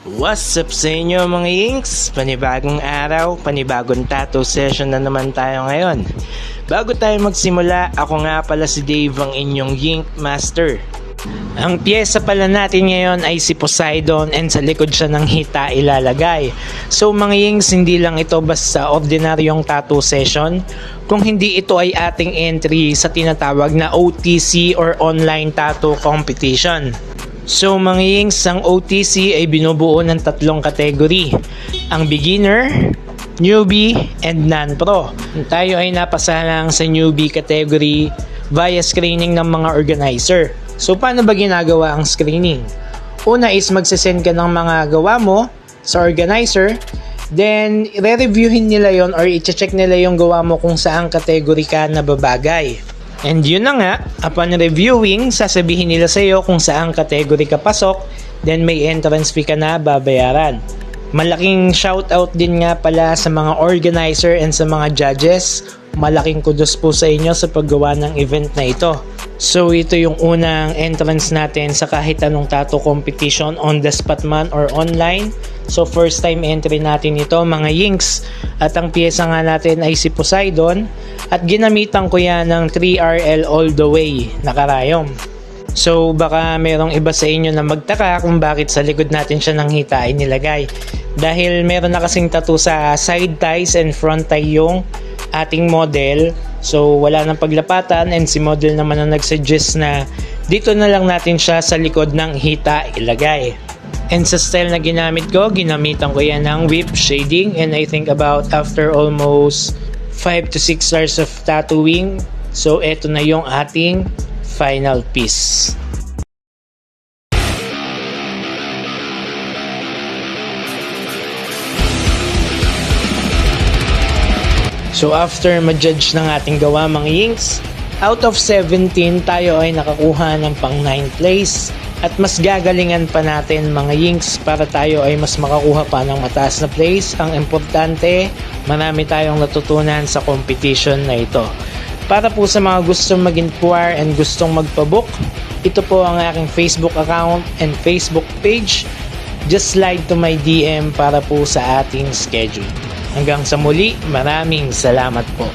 What's up sa inyo mga Yinks? Panibagong araw, panibagong tattoo session na naman tayo ngayon. Bago tayo magsimula, ako nga pala si Dave, ang inyong Yink Master. Ang pyesa pala natin ngayon ay si Poseidon and sa likod siya ng hita ilalagay. So mga Yinks, hindi lang ito basta ordinaryong tattoo session. Kung hindi ito ay ating entry sa tinatawag na OTC or Online Tattoo Competition. So mga Yinks, ang OTC ay binubuo ng tatlong category. Ang beginner, newbie, and non-pro. Tayo ay napasalang sa newbie category via screening ng mga organizer. So paano ba ginagawa ang screening? Una is magsasend ka ng mga gawa mo sa organizer, then re-reviewin nila yon or i-check nila yung gawa mo kung saang category ka nababagay. And yun na nga, upon reviewing, sasabihin nila sa iyo kung saang category ka pasok, then may entrance fee ka na babayaran. Malaking shoutout din nga pala sa mga organizer and sa mga judges. Malaking kudos po sa inyo sa paggawa ng event na ito. So ito yung unang entrance natin sa kahit anong tattoo competition, on the spot man or online. So first time entry natin ito mga Yinks. At ang pyesa nga natin ay si Poseidon. At ginamitan ko yan ng 3RL all the way na karayom. So baka merong iba sa inyo na magtaka kung bakit sa likod natin siya ng hita ay nilagay. Dahil meron na kasing tattoo sa side ties and front tie yung ating model. So wala nang paglapatan and si model naman ang nagsuggest na dito na lang natin siya sa likod ng hita ilagay. And sa style na ginamit ko, ginamitan ko yan ng whip shading, and I think about after almost 5 to 6 hours of tattooing, so eto na yung ating final piece. So after ma-judge ng ating gawa mga Yinks, out of 17 tayo ay nakakuha ng pang 9th place. At mas gagalingan pa natin mga Yinks para tayo ay mas makakuha pa ng mataas na place. Ang importante, marami tayong natutunan sa competition na ito. Para po sa mga gustong mag-inquire and gustong magpabook, ito po ang aking Facebook account and Facebook page. Just slide to my DM para po sa ating schedule. Hanggang sa muli, maraming salamat po.